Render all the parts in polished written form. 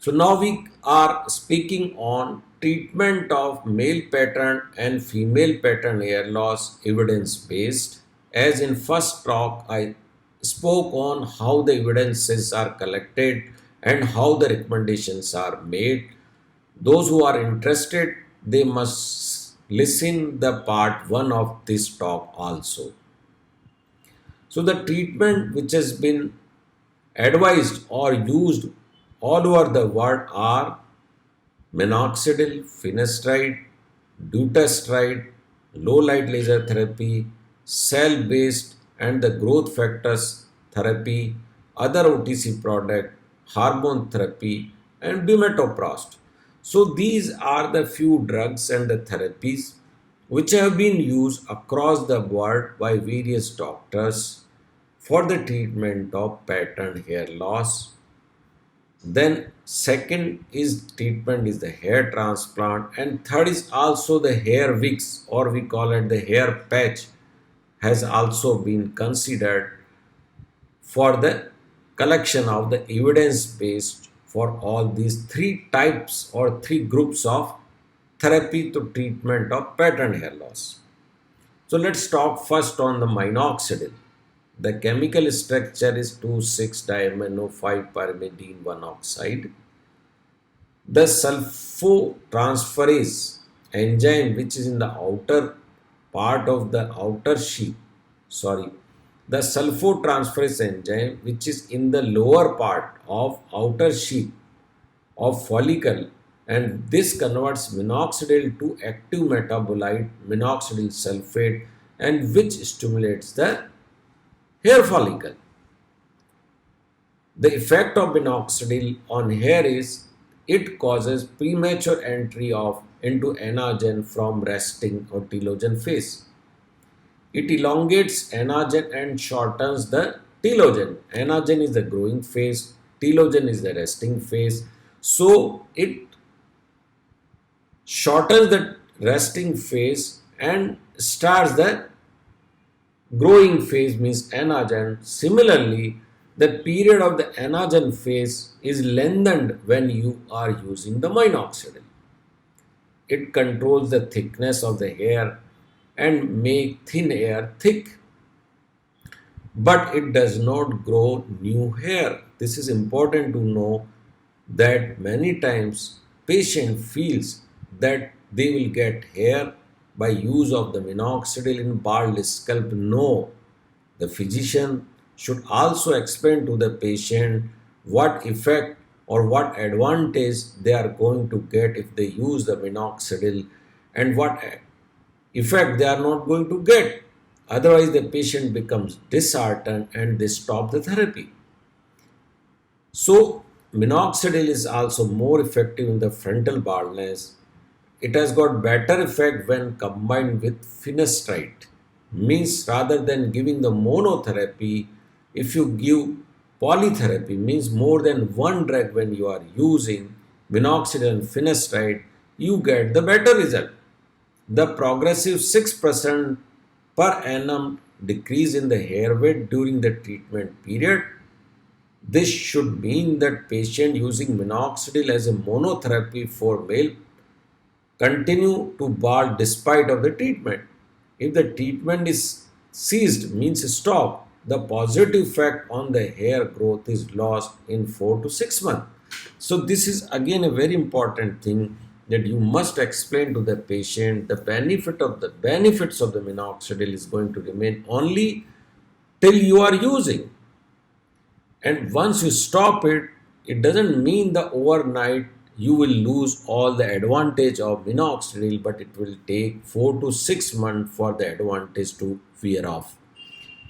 So now we are speaking on treatment of male pattern and female pattern hair loss evidence based. As in first talk, I spoke on how the evidences are collected and how the recommendations are made. Those who are interested, they must listen the part 1 of this talk also. So the treatment which has been advised or used all over the world are minoxidil, finasteride, dutasteride, low light laser therapy, cell based and the growth factors therapy, other OTC product, hormone therapy, and bimetoprost. So these are the few drugs and the therapies which have been used across the world by various doctors for the treatment of pattern hair loss. Then second is treatment is the hair transplant, and third is also the hair wigs, or we call it the hair patch, has also been considered for the collection of the evidence based for all these three types or three groups of therapy to treatment of pattern hair loss. So let's talk first on the minoxidil. The chemical structure is 2,6-diamino-5-pyrimidine 1 oxide. The sulfotransferase enzyme, which is in the outer part of the outer sheath, the sulfotransferase enzyme, which is in the lower part of outer sheath of follicle, and this converts minoxidil to active metabolite minoxidil sulfate, and which stimulates the hair follicle. The effect of minoxidil on hair is it causes premature entry of into anagen from resting or telogen phase. It elongates anagen and shortens the telogen. Anagen is the growing phase, telogen is the resting phase. So it shortens the resting phase and starts the growing phase, means anagen. Similarly, the period of the anagen phase is lengthened when you are using the minoxidil. It controls the thickness of the hair and make thin hair thick, but it does not grow new hair. This is important to know that many times patient feels that they will get hair by use of the minoxidil in bald scalp. No, the physician should also explain to the patient what effect or what advantage they are going to get if they use the minoxidil and what effect they are not going to get. Otherwise, the patient becomes disheartened and they stop the therapy. So, minoxidil is also more effective in the frontal baldness. It has got better effect when combined with finasteride. Means rather than giving the monotherapy, if you give polytherapy, means more than one drug when you are using minoxidil and finasteride, you get the better result. The progressive 6% per annum decrease in the hair weight during the treatment period. This should mean that patient using minoxidil as a monotherapy for male continue to bald despite of the treatment. If the treatment is ceased, means stop, the positive effect on the hair growth is lost in 4 to 6 months. So this is again a very important thing that you must explain to the patient. The benefits of the minoxidil is going to remain only till you are using, and once you stop it, it doesn't mean the overnight you will lose all the advantage of minoxidil, but it will take 4 to 6 months for the advantage to wear off.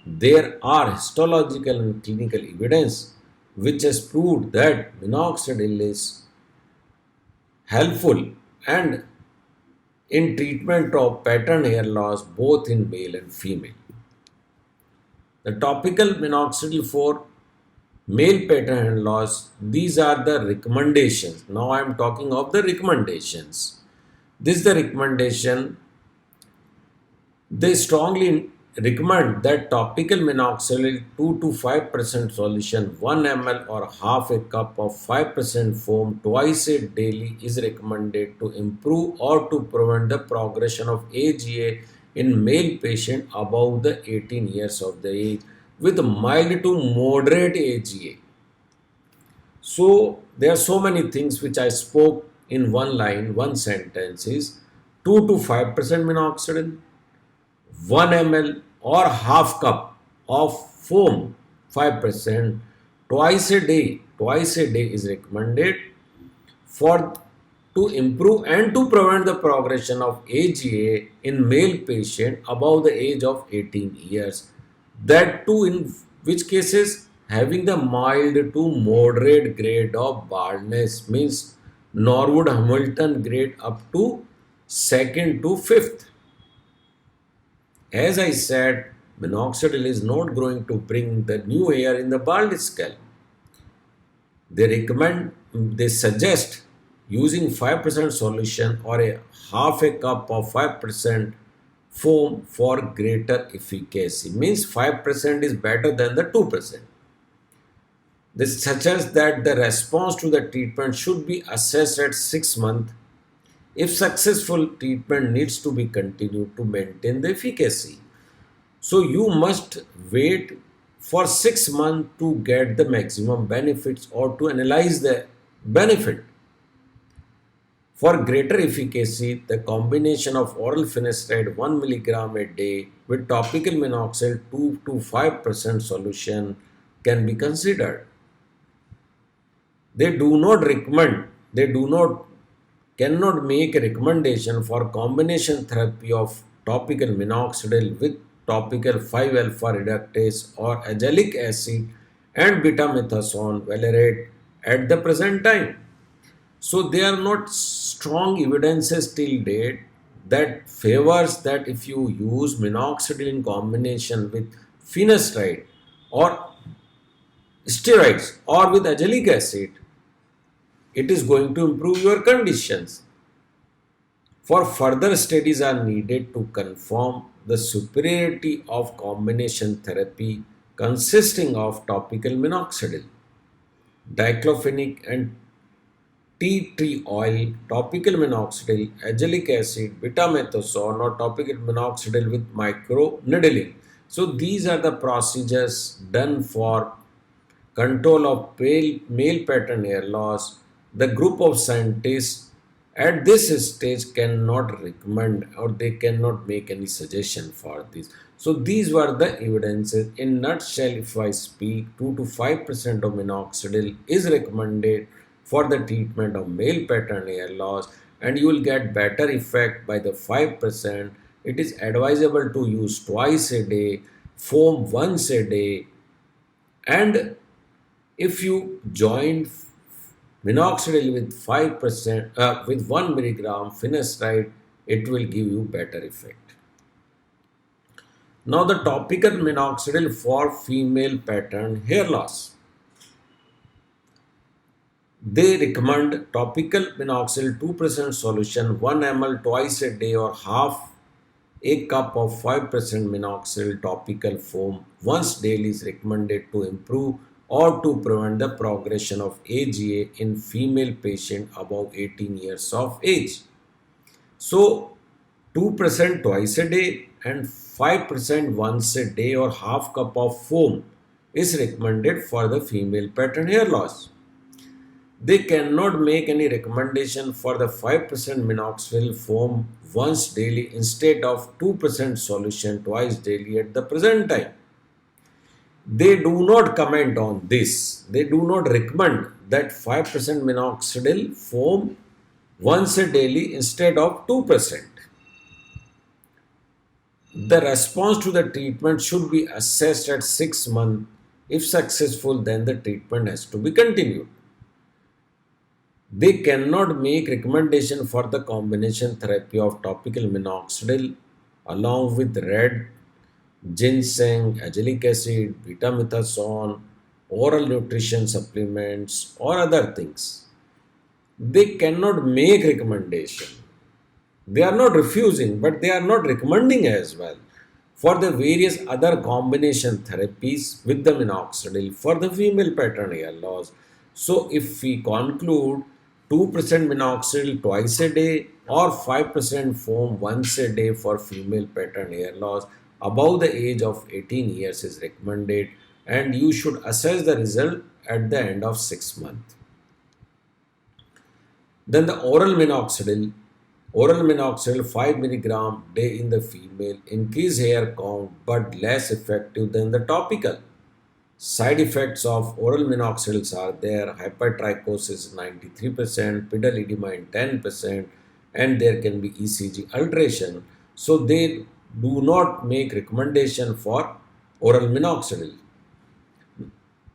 There are histological and clinical evidence which has proved that minoxidil is helpful and in treatment of pattern hair loss both in male and female. The topical minoxidil for male pattern hair loss, these are the recommendations. Now I am talking of the recommendations. This is the recommendation. They strongly recommend that topical minoxidil 2 to 5% solution 1 ml or half a cup of 5% foam twice a daily is recommended to improve or to prevent the progression of AGA in male patient above the 18 years of the age with mild to moderate AGA. So there are so many things which I spoke in one line, one sentence is 2 to 5% minoxidil, 1 ml or half cup of foam 5% twice a day is recommended for to improve and to prevent the progression of AGA in male patient above the age of 18 years. That too in which cases having the mild to moderate grade of baldness means Norwood Hamilton grade up to second to fifth. As I said, minoxidil is not going to bring the new hair in the bald scalp. They suggest using 5% solution or a half a cup of 5% foam for greater efficacy. Means 5% is better than the 2%. This suggests that the response to the treatment should be assessed at 6 months. If successful, treatment needs to be continued to maintain the efficacy. So you must wait for 6 months to get the maximum benefits or to analyze the benefit. For greater efficacy, the combination of oral finasteride 1 milligram a day with topical minoxidil 2 to 5% solution can be considered. They do not cannot make a recommendation for combination therapy of topical minoxidil with topical 5-alpha reductase or azelaic acid and betamethasone valerate at the present time. So there are not strong evidences till date that favors that if you use minoxidil in combination with finasteride or steroids or with azelaic acid, it is going to improve your conditions. For further studies are needed to confirm the superiority of combination therapy consisting of topical minoxidil, diclofenac and tea tree oil, topical minoxidil, azelaic acid, betamethasone or topical minoxidil with microneedling. So these are the procedures done for control of male pattern hair loss. The group of scientists at this stage cannot recommend or they cannot make any suggestion for this. So these were the evidences. In nutshell, if I speak, 2 to 5% of minoxidil is recommended for the treatment of male pattern hair loss and you will get better effect by the 5%. It is advisable to use twice a day, foam once a day, and if you join minoxidil with 5% with 1 milligram finasteride, it will give you better effect. Now the topical minoxidil for female pattern hair loss. They recommend topical minoxidil 2% solution 1 ml twice a day or half a cup of 5% minoxidil topical foam once daily is recommended to improve or to prevent the progression of AGA in female patient above 18 years of age. So 2% twice a day and 5% once a day or half cup of foam is recommended for the female pattern hair loss. They cannot make any recommendation for the 5% minoxidil foam once daily instead of 2% solution twice daily at the present time. They do not comment on this. They do not recommend that 5% minoxidil foam once a daily instead of 2%. The response to the treatment should be assessed at 6 months. If successful, then the treatment has to be continued. They cannot make recommendation for the combination therapy of topical minoxidil along with red, ginseng, azelaic acid, betamethasone, oral nutrition supplements or other things. They cannot make recommendation. They are not refusing, but they are not recommending as well for the various other combination therapies with the minoxidil for the female pattern hair loss. So if we conclude 2% minoxidil twice a day or 5% foam once a day for female pattern hair loss above the age of 18 years is recommended, and you should assess the result at the end of 6 months. Then the oral minoxidil 5 milligram day in the female increase hair count but less effective than the topical. Side effects of oral minoxidils are there: hypertrichosis 93%, pedal edema in 10%, and there can be ECG alteration. So they do not make recommendation for oral minoxidil.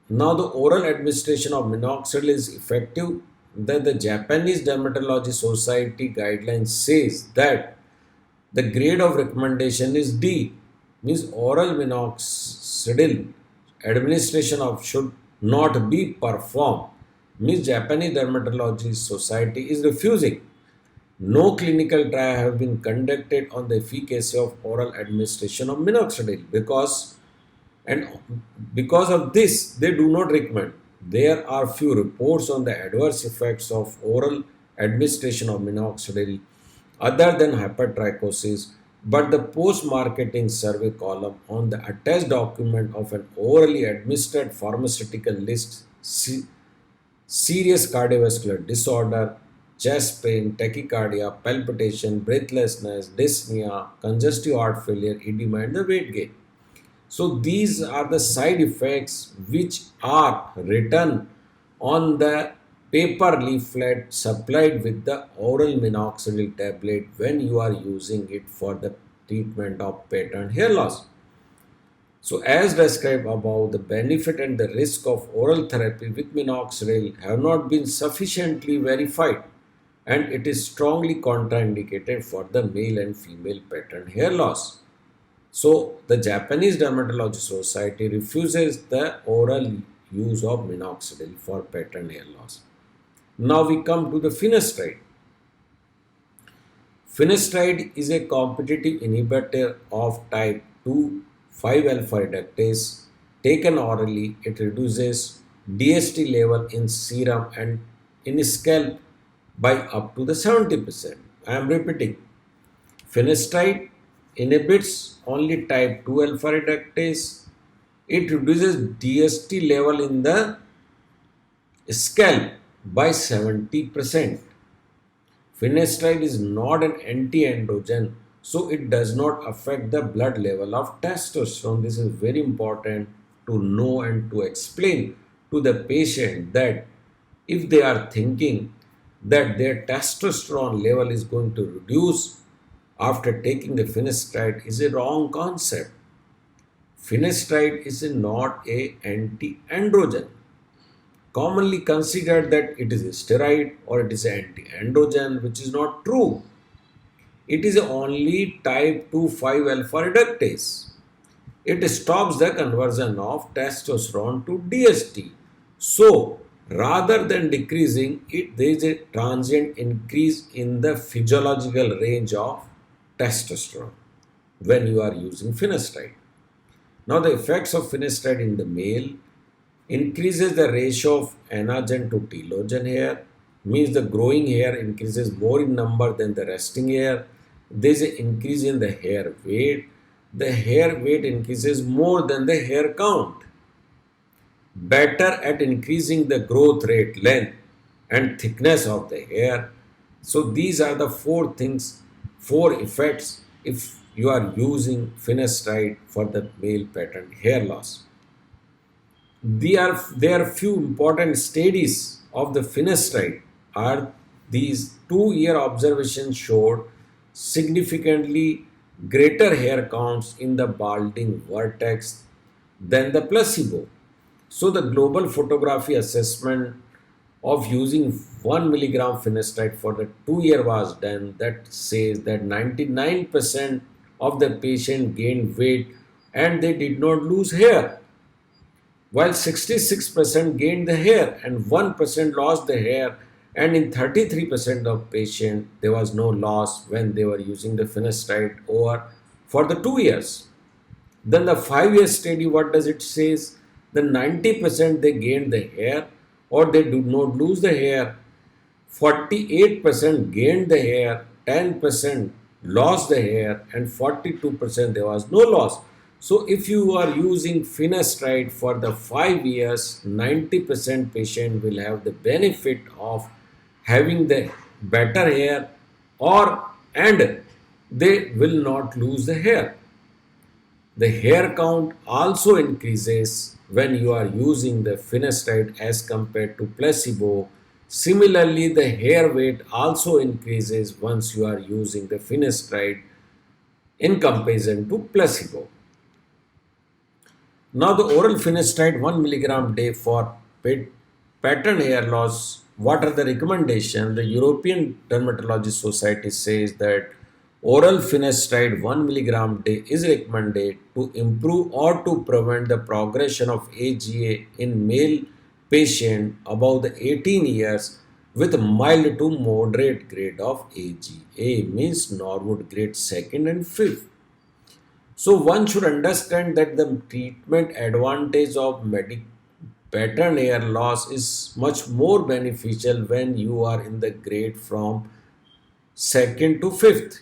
Now the oral administration of minoxidil is effective. Then the Japanese Dermatology Society guidelines says that the grade of recommendation is D, means oral minoxidil administration of should not be performed. Means Japanese Dermatology Society is refusing. No clinical trial have been conducted on the efficacy of oral administration of minoxidil and because of this they do not recommend. There are few reports on the adverse effects of oral administration of minoxidil other than hypertrichosis, but the post-marketing survey column on the attached document of an orally administered pharmaceutical lists serious cardiovascular disorder, chest pain, tachycardia, palpitation, breathlessness, dyspnea, congestive heart failure, edema, and the weight gain. So these are the side effects which are written on the paper leaflet supplied with the oral minoxidil tablet when you are using it for the treatment of pattern hair loss. So as described above, the benefit and the risk of oral therapy with minoxidil have not been sufficiently verified, and it is strongly contraindicated for the male and female pattern hair loss. So the Japanese Dermatology Society refuses the oral use of minoxidil for pattern hair loss. Now we come to the finasteride. Finasteride is a competitive inhibitor of type 2 5-alpha reductase. Taken orally, it reduces DST level in serum and in scalp by up to the 70%. I am repeating. Finasteride inhibits only type 2 alpha reductase. It reduces DST level in the scalp by 70%. Finasteride is not an anti-androgen, so it does not affect the blood level of testosterone. This is very important to know and to explain to the patient that if they are thinking that their testosterone level is going to reduce after taking the finasteride is a wrong concept. Finasteride is not a anti-androgen. Commonly considered that it is a steroid or it is an anti-androgen, which is not true. It is only type 2 5-alpha reductase. It stops the conversion of testosterone to DST. So, rather than decreasing it, there is a transient increase in the physiological range of testosterone when you are using finasteride. Now, the effects of finasteride in the male increases the ratio of anagen to telogen hair, means the growing hair increases more in number than the resting hair. There is an increase in the hair weight. The hair weight increases more than the hair count. Better at increasing the growth rate, length, and thickness of the hair. So these are the four effects if you are using finasteride for the male pattern hair loss. There are few important studies of the finasteride. Are these 2-year observations showed significantly greater hair counts in the balding vertex than the placebo. So the global photography assessment of using 1 milligram finasteride for the 2-year was done that says that 99% of the patient gained weight and they did not lose hair, while 66% gained the hair and 1% lost the hair, and in 33% of patients there was no loss when they were using the finasteride over for the 2 years. Then the 5 year study, what does it says? The 90% they gained the hair or they do not lose the hair. 48% gained the hair, 10% lost the hair, and 42% there was no loss. So if you are using finasteride for the 5 years, 90% patient will have the benefit of having the better hair, or and they will not lose the hair. The hair count also increases when you are using the finasteride as compared to placebo. Similarly, the hair weight also increases once you are using the finasteride in comparison to placebo. Now, the oral finasteride 1 milligram day for pattern hair loss. What are the recommendations? The European Dermatology Society says that oral finasteride 1 milligram day is recommended to improve or to prevent the progression of AGA in male patient above the 18 years with mild to moderate grade of AGA, means Norwood grade 2nd and 5th. So one should understand that the treatment advantage of pattern hair loss is much more beneficial when you are in the grade from 2nd to 5th.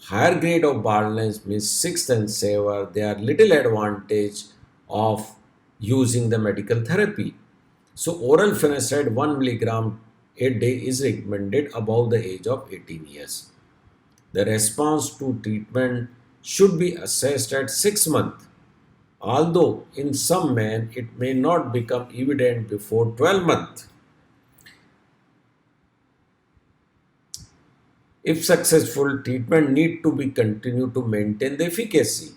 Higher grade of baldness means 6th and 7th, there are little advantage of using the medical therapy. So oral finasteride 1 milligram a day is recommended above the age of 18 years. The response to treatment should be assessed at 6 months, although in some men it may not become evident before 12 months. If successful, treatment need to be continued to maintain the efficacy.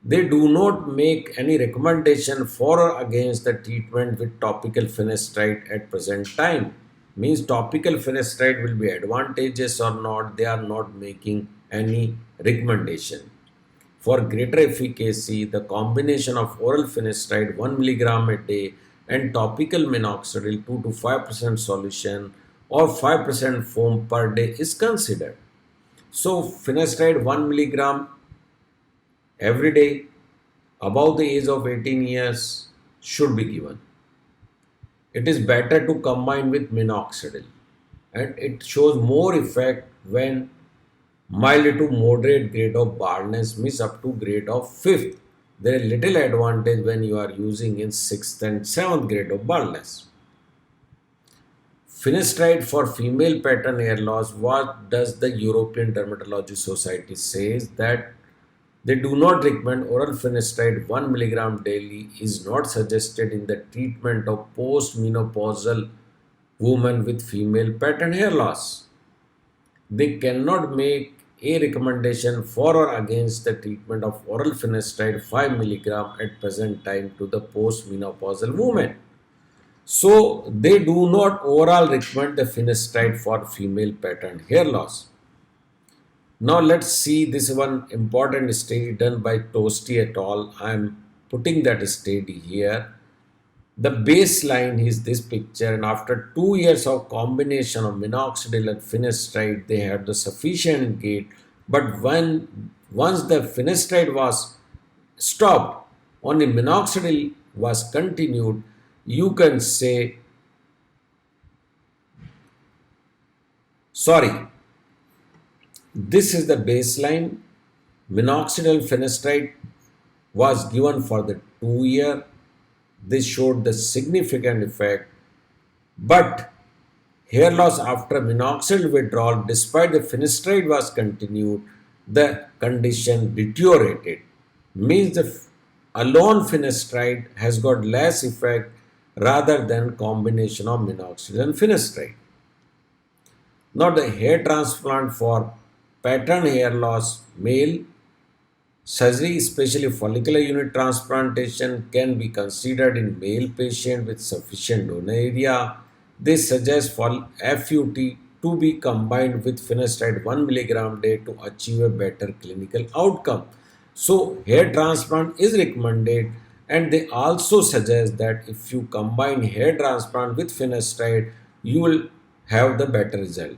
They do not make any recommendation for or against the treatment with topical finasteride at present time. Means topical finasteride will be advantageous or not, they are not making any recommendation. For greater efficacy, the combination of oral finasteride 1 milligram a day and topical minoxidil 2 to 5% solution or 5% foam per day is considered. So finasteride 1 milligram every day above the age of 18 years should be given. It is better to combine with minoxidil, and it shows more effect when mild to moderate grade of baldness means up to grade of 5th. There is little advantage when you are using in 6th and 7th grade of baldness. Finasteride for female pattern hair loss. What does the European Dermatology Society says? That they do not recommend oral finasteride 1 milligram daily is not suggested in the treatment of postmenopausal women with female pattern hair loss. They cannot make a recommendation for or against the treatment of oral finasteride 5 milligram at present time to the postmenopausal women. So they do not overall recommend the finasteride for female pattern hair loss. Now let's see this one important study done by Toasty et al. I am putting that study here. The baseline is this picture, and after 2 years of combination of minoxidil and finasteride, they had the sufficient gain. But when once the finasteride was stopped, only minoxidil was continued, you can say, sorry, this is the baseline. Minoxidil finasteride was given for the 2 year. This showed the significant effect, but hair loss after minoxidil withdrawal, despite the finasteride was continued, the condition deteriorated. Means the alone finasteride has got less effect rather than combination of minoxidil and finasteride. Now the hair transplant for pattern hair loss male surgery, especially follicular unit transplantation, can be considered in male patient with sufficient donor area. This suggests for FUT to be combined with finasteride 1 milligram day to achieve a better clinical outcome. So hair transplant is recommended, and they also suggest that if you combine hair transplant with finasteride, you will have the better result.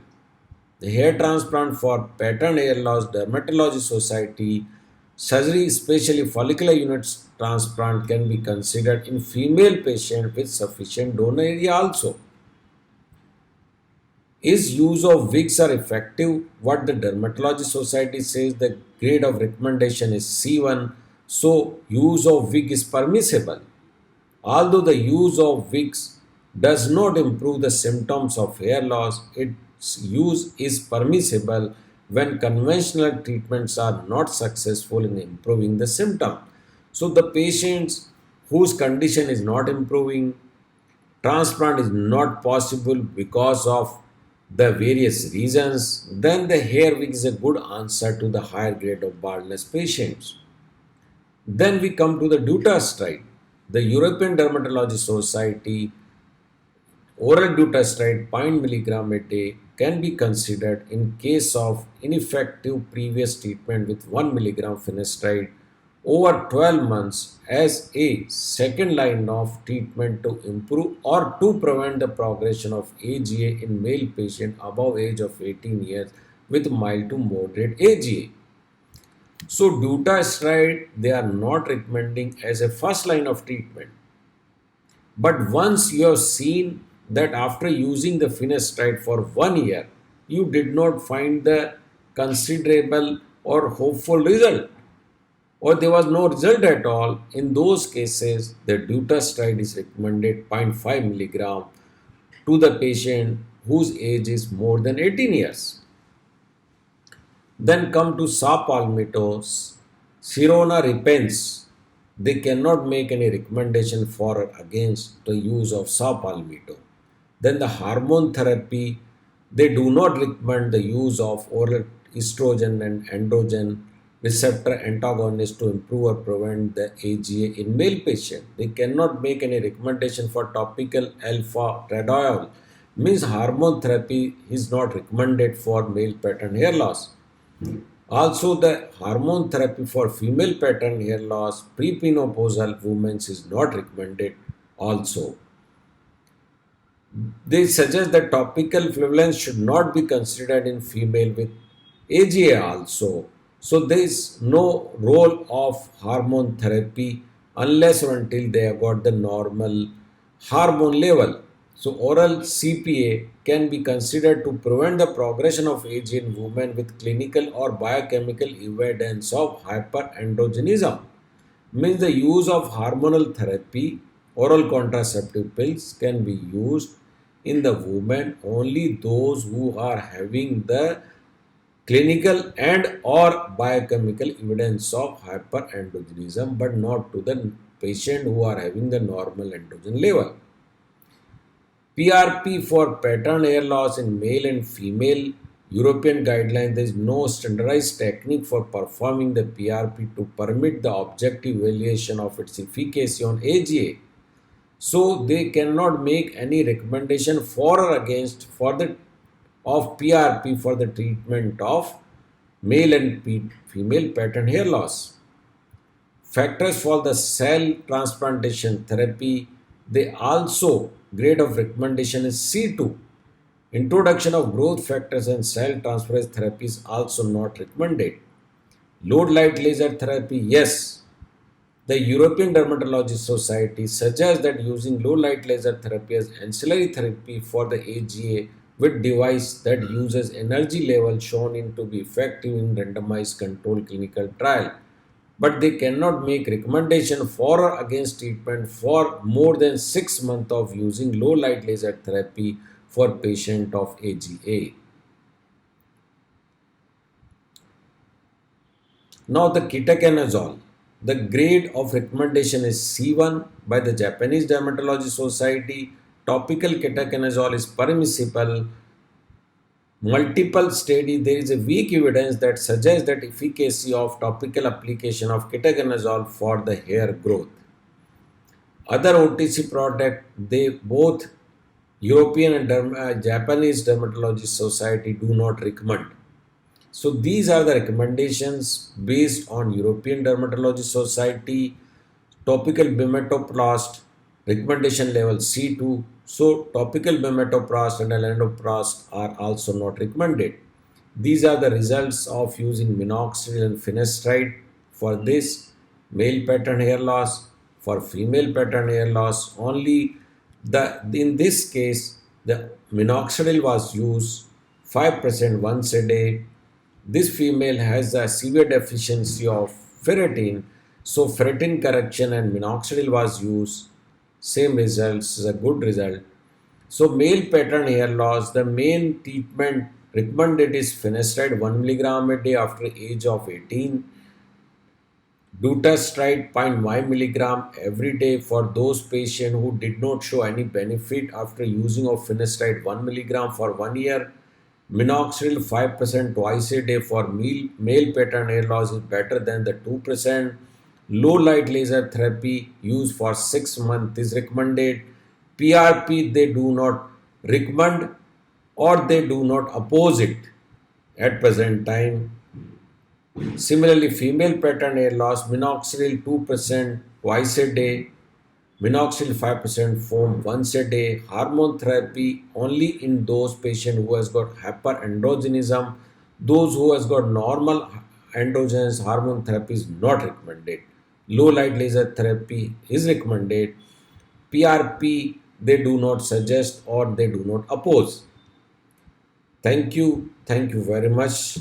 The hair transplant for pattern hair loss dermatology society Surgery, especially follicular units transplant, can be considered in female patients with sufficient donor area also. Is use of wigs are effective? What the Dermatology Society says the grade of recommendation is C1, so use of wig is permissible. Although the use of wigs does not improve the symptoms of hair loss, its use is permissible when conventional treatments are not successful in improving the symptom. So the patients whose condition is not improving, transplant is not possible because of the various reasons, then the hair wig is a good answer to the higher grade of baldness patients. Then we come to the dutasteride. The European Dermatology Society oral dutasteride 0.0 milligram a day can be considered in case of ineffective previous treatment with 1 milligram finasteride over 12 months as a second line of treatment to improve or to prevent the progression of AGA in male patient above age of 18 years with mild to moderate AGA. So dutasteride they are not recommending as a first line of treatment. But once you have seen that after using the finasteride for 1 year, you did not find the considerable or hopeful result, or there was no result at all, in those cases, the dutasteride is recommended 0.5 milligram to the patient whose age is more than 18 years. Then come to saw palmettos, Sirona repens. They cannot make any recommendation for or against the use of saw palmetto. Then the hormone therapy, they do not recommend the use of oral estrogen and androgen receptor antagonist to improve or prevent the AGA in male patient. They cannot make any recommendation for topical alpha radiol. Means hormone therapy is not recommended for male pattern hair loss. Also, the hormone therapy for female pattern hair loss, premenopausal women is not recommended also. They suggest that topical fluorescence should not be considered in female with AGA also. So there is no role of hormone therapy unless or until they have got the normal hormone level. So oral CPA can be considered to prevent the progression of age in women with clinical or biochemical evidence of hyperandrogenism. Means the use of hormonal therapy, oral contraceptive pills can be used in the women only those who are having the clinical and or biochemical evidence of hyperandrogenism but not to the patient who are having the normal androgen level. PRP for pattern hair loss in male and female European guidelines, there is no standardized technique for performing the PRP to permit the objective evaluation of its efficacy on AGA. So they cannot make any recommendation for or against for the of PRP for the treatment of male and female pattern hair loss. Factors for the cell transplantation therapy, they also grade of recommendation is C2. Introduction of growth factors and cell transferase therapy is also not recommended. Low light laser therapy, yes. The European Dermatology Society suggests that using low light laser therapy as ancillary therapy for the AGA with device that uses energy level shown in to be effective in randomized controlled clinical trial, but they cannot make recommendation for or against treatment for more than 6 months of using low light laser therapy for patient of AGA. Now the ketoconazole, the grade of recommendation is C1 by the Japanese Dermatology Society. Topical ketoconazole is permissible. Multiple study, there is a weak evidence that suggests that efficacy of topical application of ketoconazole for the hair growth. Other OTC product, they both European and Japanese Dermatology Society do not recommend. So these are the recommendations based on European Dermatology Society. Topical bimetoplast recommendation level C2. So topical bimetoplast and alendoprast are also not recommended. These are the results of using minoxidil and finasteride for this male pattern hair loss. For female pattern hair loss, only the in this case the minoxidil was used 5% once a day. This female has a severe deficiency of ferritin, so ferritin correction and minoxidil was used. Same results is a good result. So male pattern hair loss, the main treatment recommended is finasteride 1 milligram a day after age of 18. Dutasteride 0.5 milligram every day for those patients who did not show any benefit after using of finasteride 1 milligram for 1 year. Minoxidil 5% twice a day for male pattern hair loss is better than the 2%. Low light laser therapy used for 6 months is recommended. PRP they do not recommend or they do not oppose it at present time. Similarly, female pattern hair loss, minoxidil 2% twice a day, minoxidil 5% foam once a day, hormone therapy only in those patients who has got hyperandrogenism. Those who has got normal androgenous hormone therapy is not recommended. Low light laser therapy is recommended. PRP they do not suggest or they do not oppose. Thank you. Thank you very much.